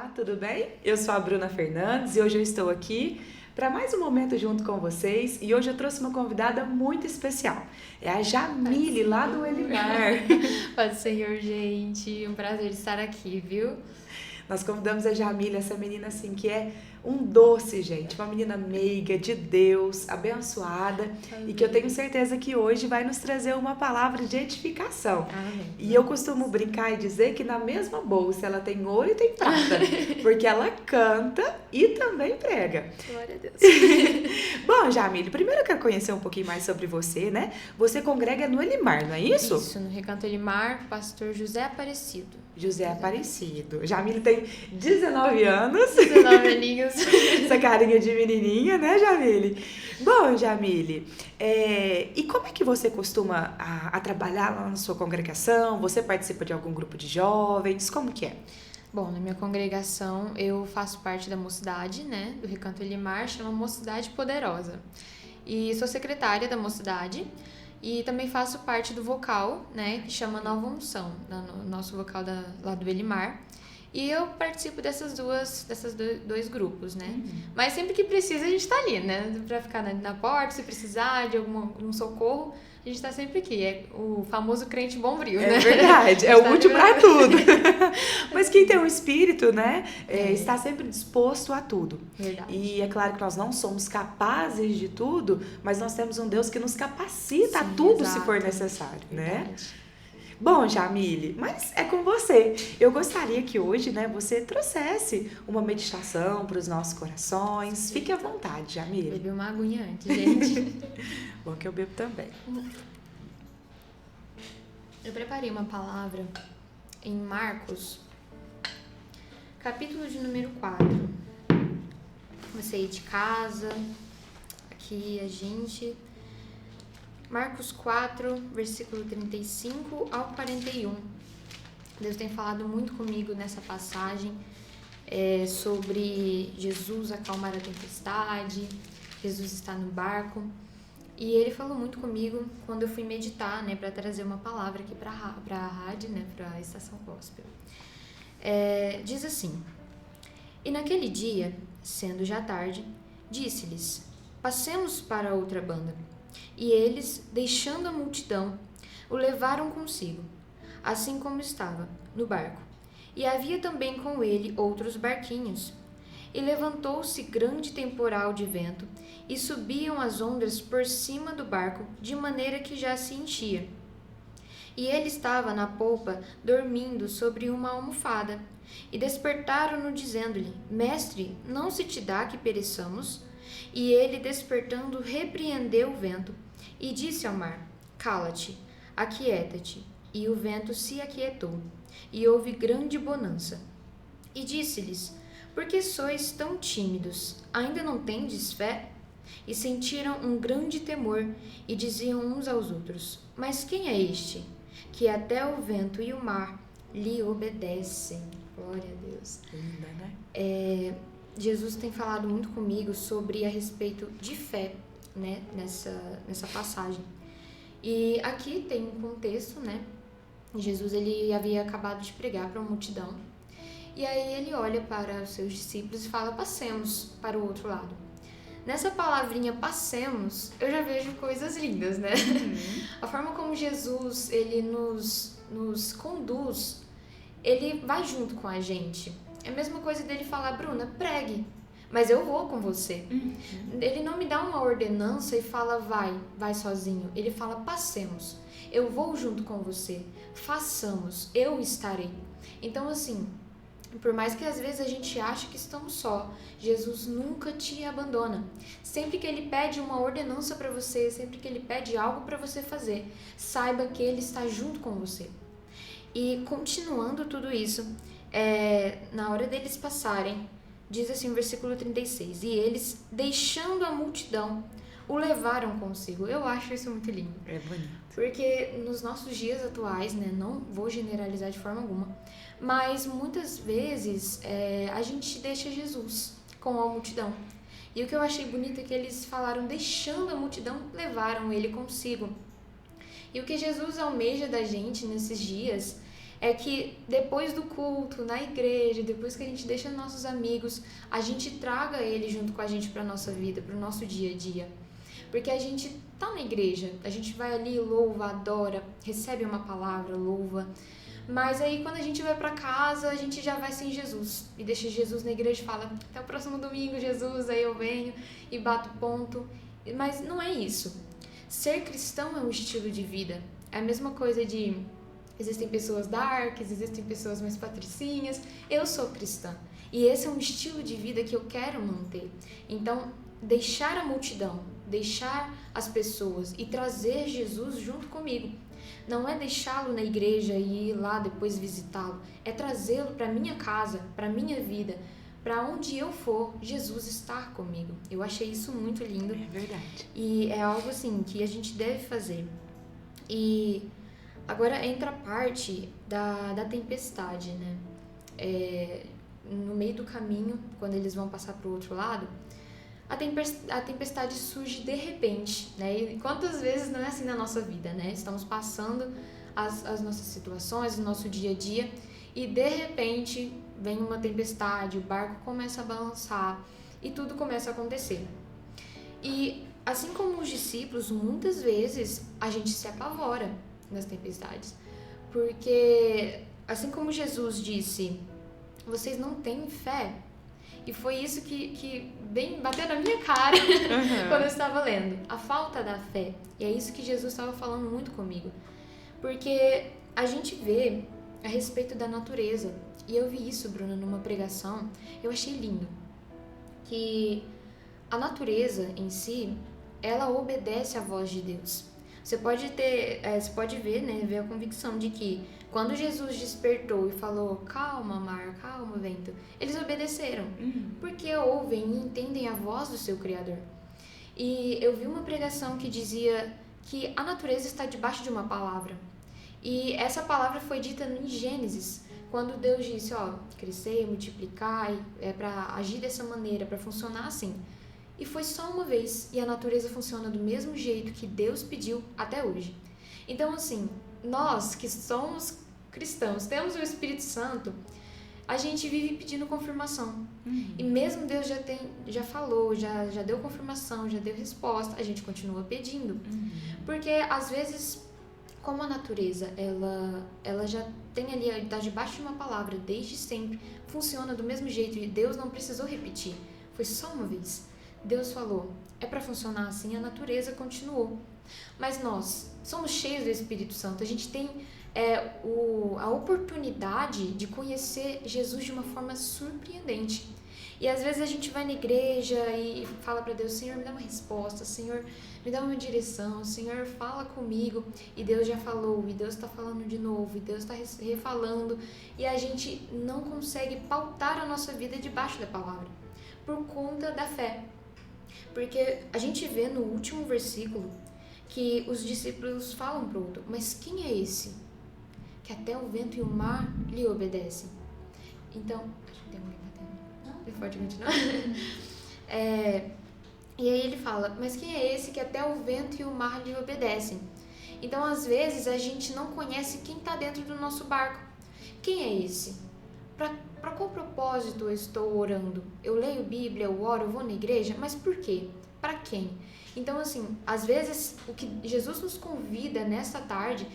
Olá, tudo bem? Eu sou a Bruna Fernandes e hoje eu estou aqui para mais um momento junto com vocês e hoje eu trouxe uma convidada muito especial. É a Jamile, lá do Elimar. Paz do Senhor, gente. Um prazer estar aqui, viu? Nós convidamos a Jamile, essa menina assim que é um doce, gente, uma menina meiga, de Deus, abençoada. Amém. E que eu tenho certeza que hoje vai nos trazer uma palavra de edificação. Amém. E eu costumo brincar e dizer que na mesma bolsa ela tem ouro e tem prata, porque ela canta e também prega. Glória a Deus. Bom, Jamile, primeiro eu quero conhecer um pouquinho mais sobre você, né? Você congrega no Elimar, não é isso? Isso, no Recanto Elimar, pastor José Aparecido. José Aparecido. Jamile tem 19 anos. 19 aninhos. Essa carinha de menininha, né, Jamile? Bom, Jamile, e como é que você costuma a trabalhar lá na sua congregação? Você participa de algum grupo de jovens? Como que é? Bom, na minha congregação eu faço parte da mocidade, né, do Recanto Elimar, chama Mocidade Poderosa. E sou secretária da mocidade e também faço parte do vocal, né, que chama Nova Unção, no nosso vocal lá do Elimar. E eu participo desses dois grupos, né? Mas sempre que precisa a gente tá ali, né? Pra ficar na porta, se precisar de algum socorro, a gente tá sempre aqui. É o famoso crente bombril, né? É verdade, é o último pra tudo. Mas quem tem um espírito, né, está sempre disposto a tudo. Verdade. E é claro que nós não somos capazes de tudo, mas nós temos um Deus que nos capacita a tudo se for necessário, né? Verdade. Bom, Jamile, mas é com você. Eu gostaria que hoje, né, você trouxesse uma meditação para os nossos corações. Fique à vontade, Jamile. Bebi uma aguinha antes, gente. Bom que eu bebo também. Eu preparei uma palavra em Marcos, capítulo de número 4. Você aí de casa, aqui a gente... Marcos 4, versículo 35 ao 41. Deus tem falado muito comigo nessa passagem sobre Jesus acalmar a tempestade, Jesus está no barco. E ele falou muito comigo quando eu fui meditar, né, para trazer uma palavra aqui para a rádio, né, para a Estação Gospel. Diz assim: E naquele dia, sendo já tarde, disse-lhes: Passemos para outra banda. E eles, deixando a multidão, o levaram consigo, assim como estava, no barco. E havia também com ele outros barquinhos. E levantou-se grande temporal de vento, e subiam as ondas por cima do barco, de maneira que já se enchia. E ele estava na polpa, dormindo sobre uma almofada. E despertaram-no, dizendo-lhe: Mestre, não se te dá que pereçamos? E ele, despertando, repreendeu o vento, e disse ao mar: Cala-te, aquieta-te. E o vento se aquietou, e houve grande bonança. E disse-lhes: Por que sois tão tímidos? Ainda não tendes fé? E sentiram um grande temor, e diziam uns aos outros: Mas quem é este, que até o vento e o mar lhe obedecem? Glória a Deus. Linda, né? Jesus tem falado muito comigo sobre a respeito de fé, né, nessa passagem. E aqui tem um contexto, né? Jesus, ele havia acabado de pregar para uma multidão. E aí ele olha para os seus discípulos e fala: Passemos para o outro lado. Nessa palavrinha passemos, eu já vejo coisas lindas, né? A forma como Jesus, ele nos conduz, ele vai junto com a gente. É a mesma coisa dele falar: Bruna, pregue, mas eu vou com você. Ele não me dá uma ordenança e fala: vai sozinho. Ele fala: passemos, eu vou junto com você, façamos, eu estarei. Então, assim, por mais que às vezes a gente ache que estamos só, Jesus nunca te abandona. Sempre que ele pede uma ordenança para você, sempre que ele pede algo para você fazer, saiba que ele está junto com você. E continuando tudo isso, na hora deles passarem, diz assim o versículo 36, e eles, deixando a multidão, o levaram consigo. Eu acho isso muito lindo. É bonito. Porque nos nossos dias atuais, né, não vou generalizar de forma alguma, mas muitas vezes a gente deixa Jesus com a multidão. E o que eu achei bonito é que eles falaram: deixando a multidão, levaram ele consigo. E o que Jesus almeja da gente nesses dias é que depois do culto, na igreja, depois que a gente deixa nossos amigos, a gente traga ele junto com a gente para nossa vida, para o nosso dia a dia. Porque a gente tá na igreja, a gente vai ali, louva, adora, recebe uma palavra, louva. Mas aí quando a gente vai para casa, a gente já vai sem Jesus. E deixa Jesus na igreja e fala, até o próximo domingo, Jesus, aí eu venho e bato ponto. Mas não é isso. Ser cristão é um estilo de vida. É a mesma coisa de... Existem pessoas darks, existem pessoas mais patricinhas. Eu sou cristã. E esse é um estilo de vida que eu quero manter. Então, deixar a multidão, deixar as pessoas e trazer Jesus junto comigo. Não é deixá-lo na igreja e ir lá depois visitá-lo. É trazê-lo para minha casa, para minha vida, para onde eu for, Jesus estar comigo. Eu achei isso muito lindo. É verdade. E é algo assim que a gente deve fazer. E agora entra a parte da tempestade, né? No meio do caminho, quando eles vão passar para o outro lado, a tempestade surge de repente, né? E quantas vezes não é assim na nossa vida, né? Estamos passando as nossas situações, o nosso dia a dia, e de repente vem uma tempestade, o barco começa a balançar e tudo começa a acontecer. E assim como os discípulos, muitas vezes a gente se apavora nas tempestades, porque assim como Jesus disse, vocês não têm fé. E foi isso que bem bateu na minha cara quando eu estava lendo. A falta da fé. E é isso que Jesus estava falando muito comigo. Porque a gente vê a respeito da natureza. E eu vi isso, Bruna, numa pregação. Eu achei lindo. Que a natureza em si, ela obedece à voz de Deus. Você pode ver, né, ver a convicção de que quando Jesus despertou e falou, calma mar, calma vento, eles obedeceram, porque ouvem e entendem a voz do seu Criador. E eu vi uma pregação que dizia que a natureza está debaixo de uma palavra. E essa palavra foi dita em Gênesis, quando Deus disse, crescei, multiplicai, é para agir dessa maneira, para funcionar assim. E foi só uma vez, e a natureza funciona do mesmo jeito que Deus pediu até hoje. Então, assim, nós que somos cristãos, temos o Espírito Santo, a gente vive pedindo confirmação. E mesmo Deus já falou, já deu confirmação, já deu resposta, a gente continua pedindo. Porque, às vezes, como a natureza, ela já tem ali, está debaixo de uma palavra desde sempre, funciona do mesmo jeito e Deus não precisou repetir. Foi só uma vez. Deus falou, é para funcionar assim, a natureza continuou. Mas nós somos cheios do Espírito Santo, a gente tem a oportunidade de conhecer Jesus de uma forma surpreendente. E às vezes a gente vai na igreja e fala para Deus, Senhor, me dá uma resposta, Senhor, me dá uma direção, Senhor, fala comigo. E Deus já falou, e Deus está falando de novo, e Deus está refalando. E a gente não consegue pautar a nossa vida debaixo da palavra, por conta da fé. Porque a gente vê no último versículo que os discípulos falam para o outro, mas quem é esse? Que até o vento e o mar lhe obedecem. Então, acho que tem alguém batendo. Você pode continuar? E aí ele fala, mas quem é esse que até o vento e o mar lhe obedecem? Então, às vezes, a gente não conhece quem está dentro do nosso barco. Quem é esse? Para qual propósito eu estou orando? Eu leio Bíblia, eu oro, eu vou na igreja, mas por quê? Para quem? Então, assim, às vezes, o que Jesus nos convida nesta tarde,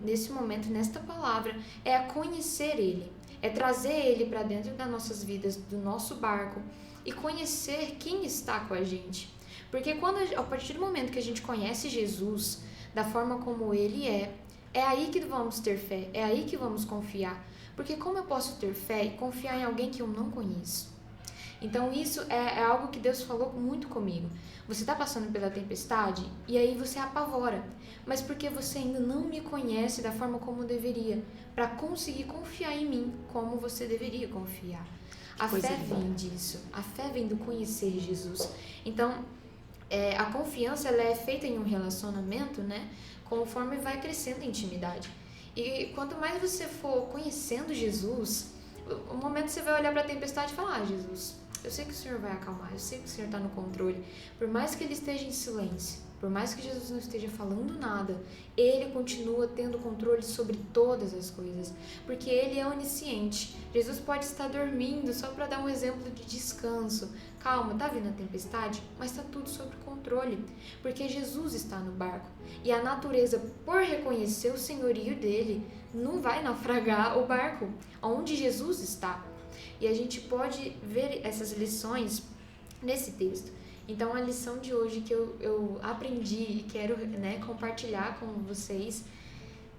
nesse momento, nesta palavra, é a conhecer Ele, é trazer Ele para dentro das nossas vidas, do nosso barco, e conhecer quem está com a gente. Porque a partir do momento que a gente conhece Jesus, da forma como Ele é aí que vamos ter fé, é aí que vamos confiar. Porque como eu posso ter fé e confiar em alguém que eu não conheço? Então isso é algo que Deus falou muito comigo. Você está passando pela tempestade e aí você apavora. Mas porque você ainda não me conhece da forma como deveria, para conseguir confiar em mim como você deveria confiar. A fé vem disso. A fé vem do conhecer Jesus. Então, a confiança ela é feita em um relacionamento, né? Conforme vai crescendo a intimidade. E quanto mais você for conhecendo Jesus, o momento que você vai olhar para a tempestade e falar, Jesus, eu sei que o Senhor vai acalmar, eu sei que o Senhor está no controle. Por mais que ele esteja em silêncio, por mais que Jesus não esteja falando nada, ele continua tendo controle sobre todas as coisas, porque ele é onisciente. Jesus pode estar dormindo, só para dar um exemplo de descanso. Calma, tá vindo a tempestade, mas está tudo sob controle, porque Jesus está no barco. E a natureza, por reconhecer o senhorio dele, não vai naufragar o barco, onde Jesus está. E a gente pode ver essas lições nesse texto. Então, a lição de hoje que eu aprendi e quero, né, compartilhar com vocês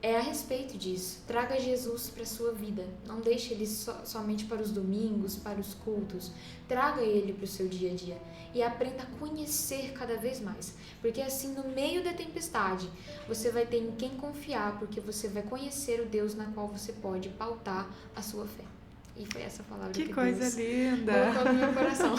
é a respeito disso. Traga Jesus para a sua vida. Não deixe ele somente para os domingos, para os cultos. Traga ele para o seu dia a dia. E aprenda a conhecer cada vez mais. Porque assim, no meio da tempestade, você vai ter em quem confiar, porque você vai conhecer o Deus na qual você pode pautar a sua fé. E foi essa palavra que coisa Deus linda! colocou no meu coração.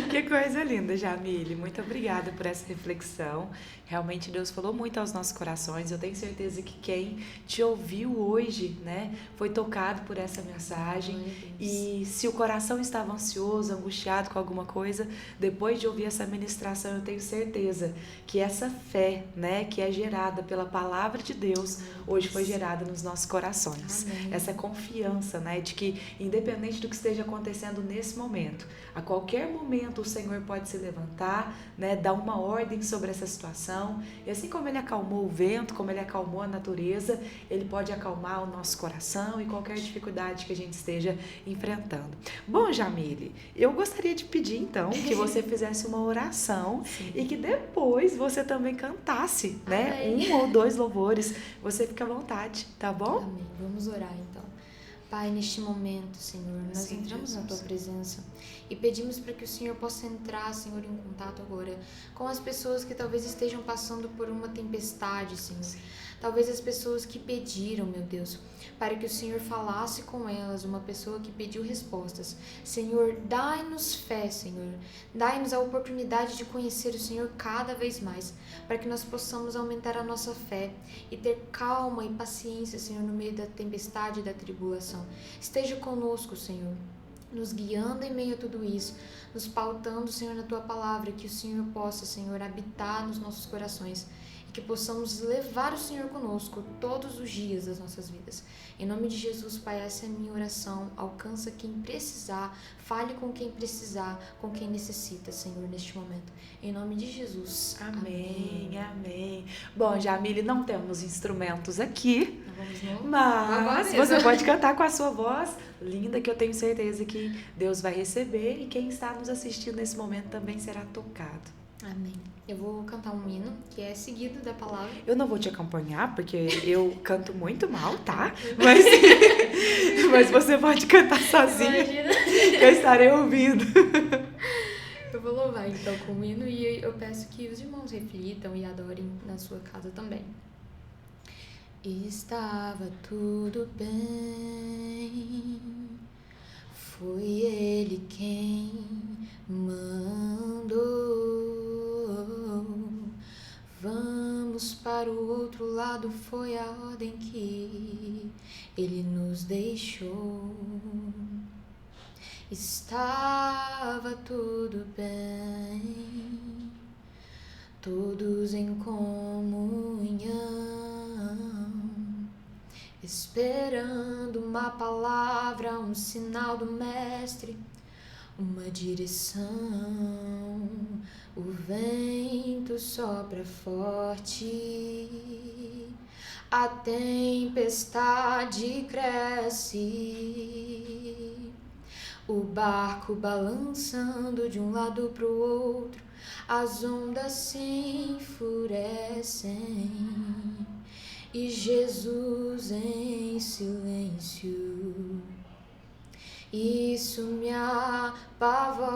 Que coisa linda, Jamile. Muito obrigada por essa reflexão. Realmente Deus falou muito aos nossos corações. Eu tenho certeza que quem te ouviu hoje, né, foi tocado por essa mensagem. E se o coração estava ansioso, angustiado com alguma coisa, depois de ouvir essa ministração, eu tenho certeza que essa fé, né, que é gerada pela palavra de Deus, hoje foi gerada nos nossos corações. Amém. Essa confiança, né, de que independente do que esteja acontecendo nesse momento, a qualquer momento o Senhor pode se levantar, né, dar uma ordem sobre essa situação. E assim como Ele acalmou o vento, como Ele acalmou a natureza, Ele pode acalmar o nosso coração e qualquer dificuldade que a gente esteja enfrentando. Bom, Jamile, eu gostaria de pedir então que você fizesse uma oração. Sim. E que depois você também cantasse, né, Amém. 1 ou 2 louvores. Você fica à vontade, tá bom? Amém. Vamos orar então. Pai, neste momento, Senhor, nós Sim, entramos Jesus. na Tua presença e pedimos para que o Senhor possa entrar, Senhor, em contato agora com as pessoas que talvez estejam passando por uma tempestade, Senhor. Sim. Talvez as pessoas que pediram, meu Deus, para que o Senhor falasse com elas, uma pessoa que pediu respostas. Senhor, dai-nos fé, Senhor. Dai-nos a oportunidade de conhecer o Senhor cada vez mais, para que nós possamos aumentar a nossa fé e ter calma e paciência, Senhor, no meio da tempestade e da tribulação. Esteja conosco, Senhor, nos guiando em meio a tudo isso, nos pautando, Senhor, na Tua palavra, que o Senhor possa, Senhor, habitar nos nossos corações e que possamos levar o Senhor conosco todos os dias das nossas vidas. Em nome de Jesus, Pai, essa é a minha oração. Alcança quem precisar, fale com quem precisar, com quem necessita, Senhor, neste momento. Em nome de Jesus. Amém, amém. Bom, Jamile, não temos instrumentos aqui, Vamos mas você pode cantar com a sua voz linda, que eu tenho certeza que Deus vai receber e quem está nos assistindo nesse momento também será tocado. Amém. Eu vou cantar um hino que é seguido da palavra. Eu não vou te acompanhar porque eu canto muito mal, tá? Mas você pode cantar sozinha. Imagina. Eu estarei ouvindo. Eu vou louvar então com o hino e eu peço que os irmãos reflitam e adorem na sua casa também. Estava tudo bem, foi Ele quem mandou. Vamos para o outro lado, foi a ordem que Ele nos deixou. Estava tudo bem, todos em comunhão, esperando uma palavra, um sinal do Mestre, uma direção. O vento sopra forte, a tempestade cresce, o barco balançando de um lado pro outro, as ondas se enfurecem e Jesus em silêncio. Isso me apavora.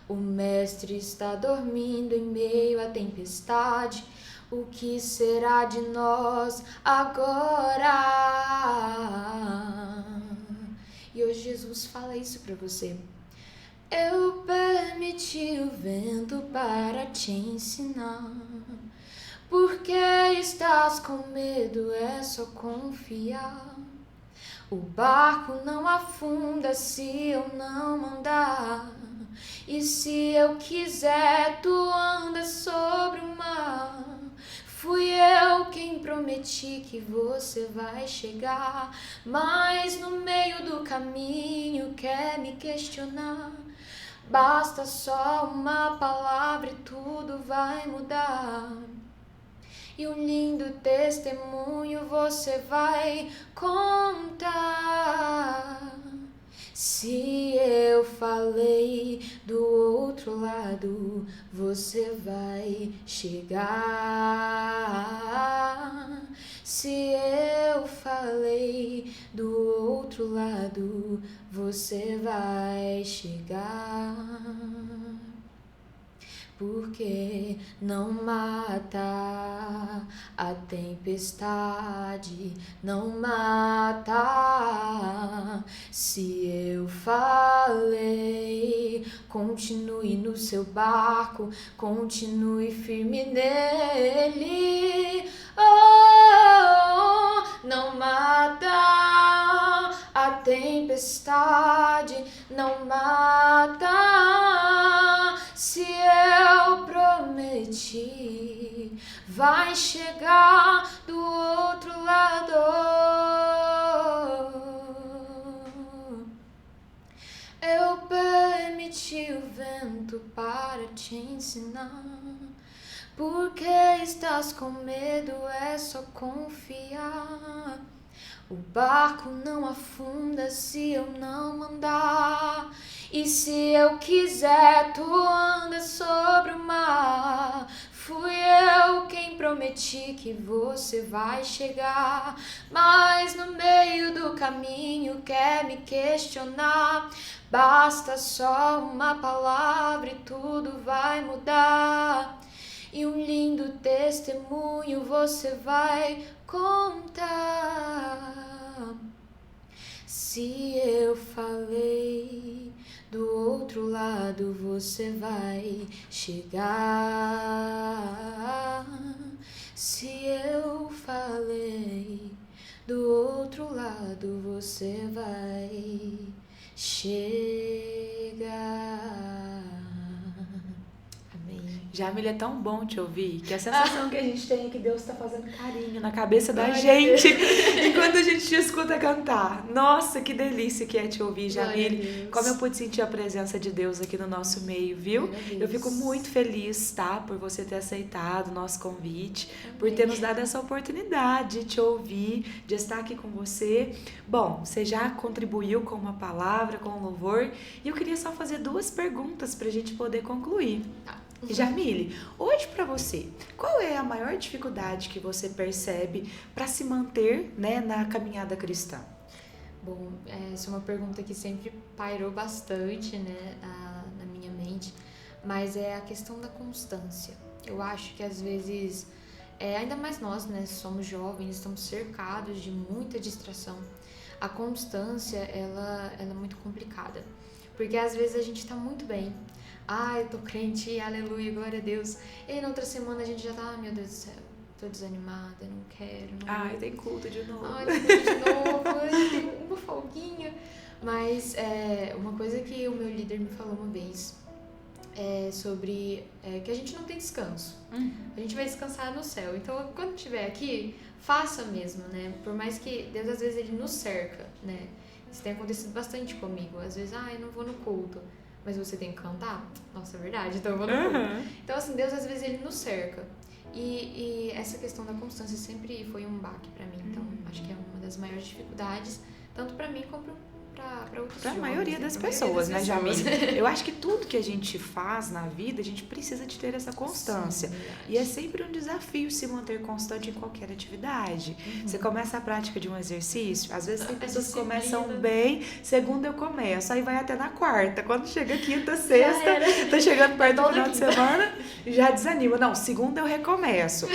O Mestre está dormindo em meio à tempestade. O que será de nós agora? E hoje Jesus fala isso para você. Eu permiti o vento para te ensinar. Porque estás com medo, é só confiar. O barco não afunda se eu não mandar. E se eu quiser, tu andas sobre o mar. Fui eu quem prometi que você vai chegar, mas no meio do caminho quer me questionar. Basta só uma palavra e tudo vai mudar. E um lindo testemunho você vai contar. Se eu falei do outro lado, você vai chegar. Se eu falei do outro lado, você vai chegar. Porque não mata a tempestade, não mata. Se eu falei, continue no seu barco, continue firme nele. Oh, não mata a tempestade, não mata. Se eu prometi, vai chegar do outro lado. Eu permiti o vento para te ensinar. Porque estás com medo, é só confiar. O barco não afunda se eu não mandar. E se eu quiser, tu andas sobre o mar. Fui eu quem prometi que você vai chegar, mas no meio do caminho quer me questionar. Basta só uma palavra e tudo vai mudar. E um lindo testemunho você vai contar. Se eu falei do outro lado, você vai chegar. Se eu falei do outro lado, você vai chegar. Jamile, é tão bom te ouvir que a sensação que a gente tem é que Deus está fazendo carinho na cabeça da gente enquanto a gente te escuta cantar. Nossa, que delícia que é te ouvir, Jamile. Como eu pude sentir a presença de Deus aqui no nosso meio, viu? Eu fico muito feliz, tá? Por você ter aceitado o nosso convite, por ter nos dado essa oportunidade de te ouvir, de estar aqui com você. Bom, você já contribuiu com uma palavra, com um louvor, e eu queria só fazer 2 perguntas pra gente poder concluir. Jamile, hoje para você, qual é a maior dificuldade que você percebe para se manter, né, na caminhada cristã? Bom, essa é uma pergunta que sempre pairou bastante, né, na minha mente, mas é a questão da constância. Eu acho que às vezes, ainda mais nós, né, somos jovens, estamos cercados de muita distração. A constância, ela é muito complicada, porque às vezes a gente tá muito bem. Ai, eu tô crente, aleluia, glória a Deus. E na outra semana a gente já tá, meu Deus do céu, tô desanimada, não quero. Ai, tem culto de novo. Ai, tem culto de novo, tem uma folguinha. Mas uma coisa que o meu líder me falou uma vez sobre que a gente não tem descanso. A gente vai descansar no céu. Então, quando estiver aqui, faça mesmo, né? Por mais que Deus, às vezes, ele nos cerca, né? Isso tem acontecido bastante comigo. Às vezes, eu não vou no culto. Mas você tem que cantar? Nossa, é verdade, então eu vou no culto. Então, assim, Deus às vezes ele nos cerca. E essa questão da constância sempre foi um baque pra mim. Então, acho que é uma das maiores dificuldades, tanto pra mim como pra outros jovens. Pra maioria das pessoas, né, Jamile? Eu acho que tudo que a gente faz na vida, a gente precisa de ter essa constância. Sim, e é sempre um desafio se manter constante em qualquer atividade. Você começa a prática de um exercício, às vezes tem pessoas que começam bem, segunda eu começo, aí vai até na quarta. Quando chega quinta, sexta, tá chegando perto do final de semana, já desanima. Não, segunda eu recomeço.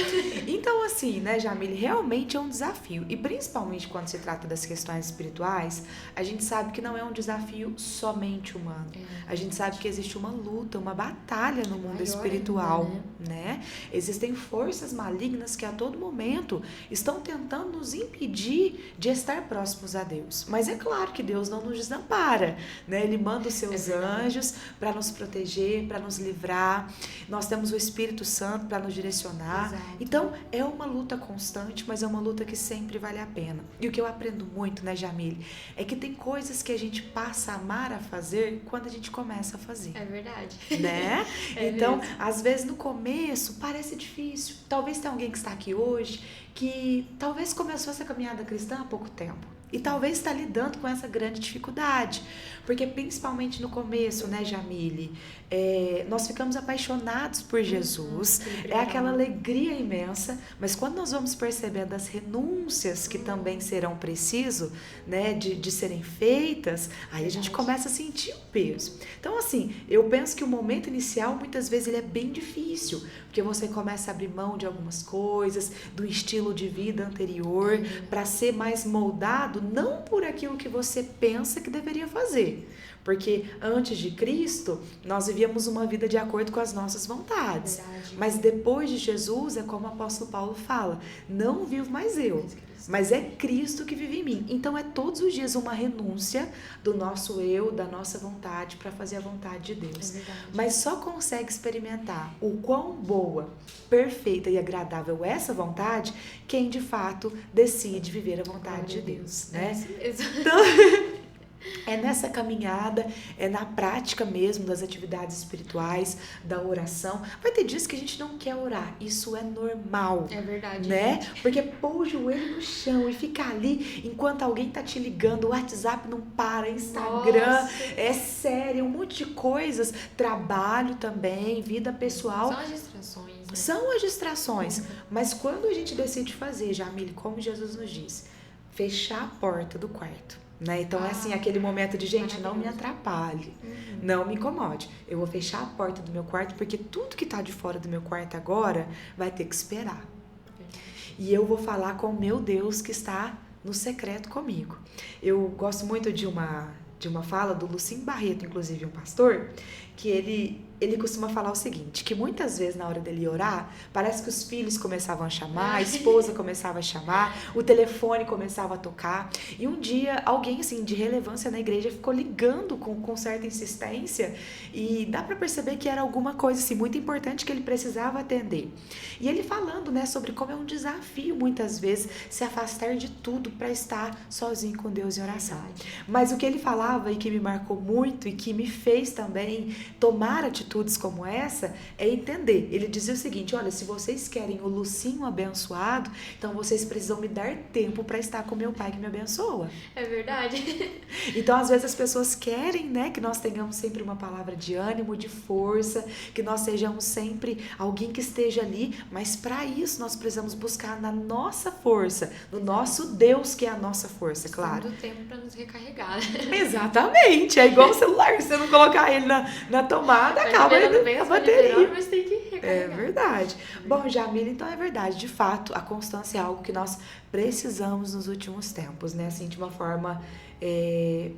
Então, assim, né, Jamile, realmente é um desafio. E principalmente quando se trata das questões espirituais, a gente sabe sabe que não é um desafio somente humano. A gente sabe que existe uma luta, uma batalha no mundo espiritual, ainda, né? Existem forças malignas que a todo momento estão tentando nos impedir de estar próximos a Deus. Mas é claro que Deus não nos desampara, né? Ele manda os seus anjos para nos proteger, para nos livrar. Nós temos o Espírito Santo para nos direcionar. Exato. Então, é uma luta constante, mas é uma luta que sempre vale a pena. E o que eu aprendo muito, né, Jamile, é que tem coisas que a gente passa a amar a fazer quando a gente começa a fazer. É verdade. Né? É Então, mesmo. às vezes no começo parece difícil. Talvez tenha alguém que está aqui hoje que talvez começou essa caminhada cristã há pouco tempo. E talvez está lidando com essa grande dificuldade. Porque principalmente no começo, né, Jamile, nós ficamos apaixonados por Jesus. É aquela alegria imensa. Mas quando nós vamos percebendo as renúncias que também serão preciso, né, de serem feitas, aí a gente começa a sentir o peso. Então, assim, eu penso que o momento inicial, muitas vezes, ele é bem difícil. Porque você começa a abrir mão de algumas coisas, do estilo de vida anterior, para ser mais moldado, não por aquilo que você pensa que deveria fazer. Porque antes de Cristo, nós vivíamos uma vida de acordo com as nossas vontades. Verdade. Mas depois de Jesus, é como o apóstolo Paulo fala, não vivo mais eu, mas é Cristo que vive em mim. Então é todos os dias uma renúncia do nosso eu, da nossa vontade, para fazer a vontade de Deus. É verdade. Mas só consegue experimentar o quão boa, perfeita e agradável é essa vontade quem de fato decide viver a vontade de Deus, né? Então, é nessa caminhada, é na prática mesmo das atividades espirituais, da oração. Vai ter dias que a gente não quer orar, isso é normal. É verdade. Né? Porque pôr o joelho no chão e ficar ali enquanto alguém tá te ligando, o WhatsApp não para, Instagram, Nossa. é sério, um monte de coisas, trabalho também, vida pessoal. São as distrações, né? São as distrações, mas quando a gente decide fazer, Jamile, como Jesus nos diz, fechar a porta do quarto. Né? Então é assim, aquele momento de gente, não me atrapalhe, não me incomode, eu vou fechar a porta do meu quarto porque tudo que tá de fora do meu quarto agora vai ter que esperar, e eu vou falar com o meu Deus que está no secreto comigo. Eu gosto muito de uma fala do Lucim Barreto, inclusive um pastor, que ele costuma falar o seguinte, que muitas vezes na hora dele orar, parece que os filhos começavam a chamar, a esposa começava a chamar, o telefone começava a tocar, e um dia alguém assim de relevância na igreja ficou ligando com certa insistência, e dá para perceber que era alguma coisa assim muito importante que ele precisava atender. E ele falando, né, sobre como é um desafio muitas vezes se afastar de tudo para estar sozinho com Deus em oração. Mas o que ele falava e que me marcou muito e que me fez também tomar atitudes como essa é entender. Ele dizia o seguinte, olha, se vocês querem o Lucinho abençoado, então vocês precisam me dar tempo para estar com meu pai que me abençoa. É verdade. Então, às vezes as pessoas querem, né, que nós tenhamos sempre uma palavra de ânimo, de força, que nós sejamos sempre alguém que esteja ali, mas para isso nós precisamos buscar na nossa força, no nosso Deus que é a nossa força, claro. Tendo tempo para nos recarregar. Exatamente, é igual o celular, se você não colocar ele na tomada, acaba a bateria. Mas tem que recarregar. É verdade. Bom, Jamile, então é verdade, de fato, a constância é algo que nós precisamos nos últimos tempos, né, assim, de uma forma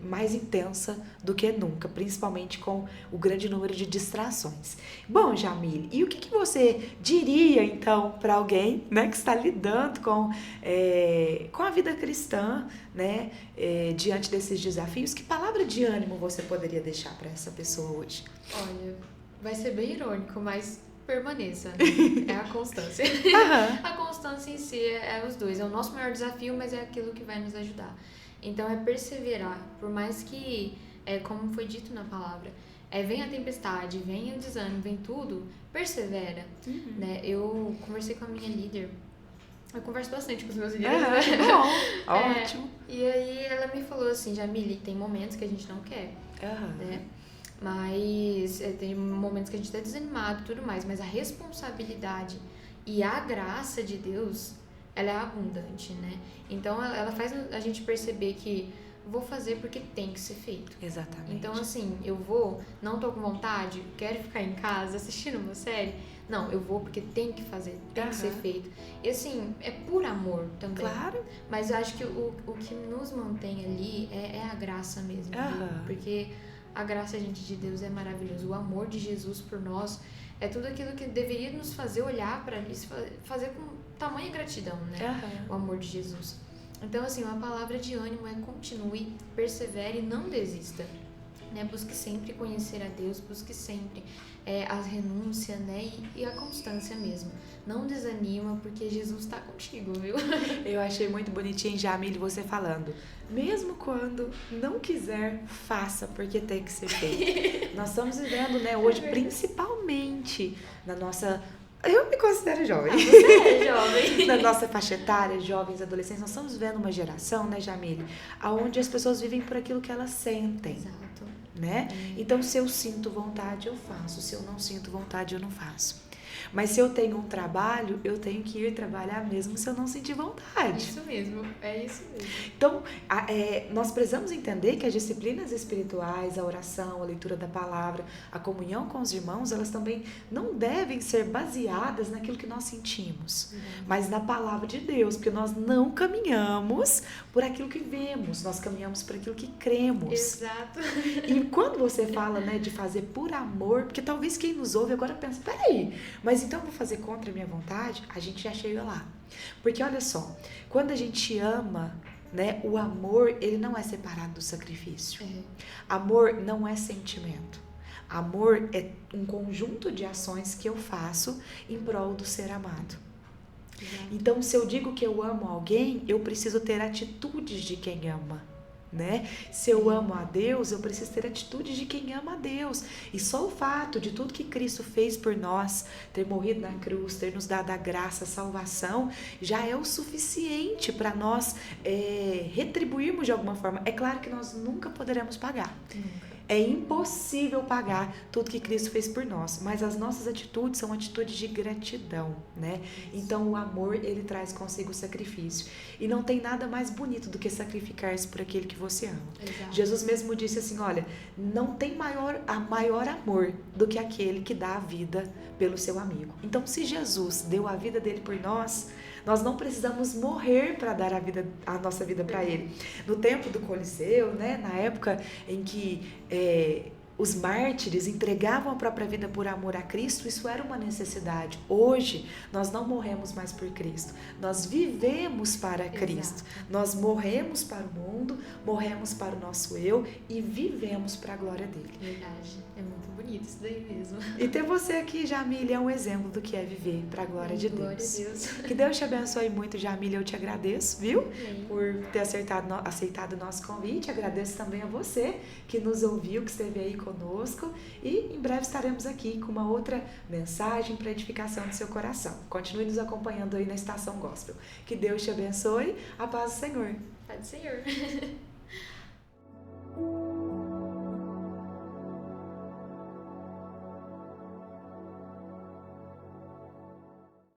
mais intensa do que nunca, principalmente com o grande número de distrações. Bom, Jamile, e o que você diria então para alguém, né, que está lidando com a vida cristã, né, diante desses desafios? Que palavra de ânimo você poderia deixar para essa pessoa hoje? Olha, vai ser bem irônico, mas permaneça, né? É a constância. A constância em si é os dois, é o nosso maior desafio, mas é aquilo que vai nos ajudar. Então é perseverar, por mais que, como foi dito na palavra, vem a tempestade, vem o desânimo, vem tudo, persevera. Né? Eu conversei com a minha líder, eu converso bastante com os meus líderes. Bom, ótimo. E aí ela me falou assim, Jamile, tem momentos que a gente não quer, né? Mas tem momentos que a gente tá desanimado e tudo mais, mas a responsabilidade e a graça de Deus, ela é abundante, né? Então ela faz a gente perceber que vou fazer porque tem que ser feito. Exatamente. Então, assim, eu vou, não tô com vontade, quero ficar em casa assistindo uma série. Não, eu vou porque tem que fazer, tem que ser feito. E assim, é por amor também. Claro. Mas eu acho que o que nos mantém ali é a graça mesmo. Porque a graça, gente, de Deus é maravilhosa. O amor de Jesus por nós é tudo aquilo que deveria nos fazer olhar para isso, fazer com tamanha gratidão, né? O amor de Jesus. Então, assim, uma palavra de ânimo é continue, persevere e não desista. Né? Busque sempre conhecer a Deus, busque sempre a renúncia, né? E a constância mesmo. Não desanima, porque Jesus está contigo, viu? Eu achei muito bonitinho, Jamile, você falando. Mesmo quando não quiser, faça, porque tem que ser feito. Nós estamos vivendo, né, hoje, principalmente na nossa... Eu me considero jovem. Você é jovem. Na nossa faixa etária, jovens, adolescentes, nós estamos vivendo uma geração, né, Jamile, onde as pessoas vivem por aquilo que elas sentem. Exato. Né? Então, se eu sinto vontade, eu faço. Se eu não sinto vontade, eu não faço. Mas se eu tenho um trabalho, eu tenho que ir trabalhar mesmo se eu não sentir vontade. Isso mesmo, é isso mesmo. Então, nós precisamos entender que as disciplinas espirituais, a oração, a leitura da palavra, a comunhão com os irmãos, elas também não devem ser baseadas naquilo que nós sentimos, mas na palavra de Deus, porque nós não caminhamos por aquilo que vemos, nós caminhamos por aquilo que cremos. Exato. E quando você fala, né, de fazer por amor, porque talvez quem nos ouve agora pensa, peraí, mas então eu vou fazer contra a minha vontade? A gente já chega lá. Porque olha só, quando a gente ama, né, o amor, ele não é separado do sacrifício. Amor não é sentimento. Amor é um conjunto de ações que eu faço em prol do ser amado. Então, se eu digo que eu amo alguém, eu preciso ter atitudes de quem ama. Né? Se eu amo a Deus, eu preciso ter atitudes de quem ama a Deus. E só o fato de tudo que Cristo fez por nós, ter morrido na cruz, ter nos dado a graça, a salvação, já é o suficiente para nós retribuirmos de alguma forma. É claro que nós nunca poderemos pagar. É impossível pagar tudo que Cristo fez por nós, mas as nossas atitudes são atitudes de gratidão, né? Então o amor, ele traz consigo o sacrifício. E não tem nada mais bonito do que sacrificar-se por aquele que você ama. Exato. Jesus mesmo disse assim, olha, não tem maior amor do que aquele que dá a vida pelo seu amigo. Então se Jesus deu a vida dele por nós, nós não precisamos morrer para dar a nossa vida para ele. No tempo do Coliseu, né, na época em que os mártires entregavam a própria vida por amor a Cristo, isso era uma necessidade. Hoje, nós não morremos mais por Cristo. Nós vivemos para Cristo. Exato. Nós morremos para o mundo, morremos para o nosso eu e vivemos para a glória dele. Verdade. É muito bonito isso daí mesmo. E ter você aqui, Jamile, é um exemplo do que é viver para a glória de Deus. Glória a Deus. Que Deus te abençoe muito, Jamile. Eu te agradeço, viu? Amém. Por ter aceitado o nosso convite. Agradeço também a você que nos ouviu, que esteve aí conosco. E em breve estaremos aqui com uma outra mensagem para edificação do seu coração. Continue nos acompanhando aí na Estação Gospel. Que Deus te abençoe. A paz do Senhor. Paz do Senhor.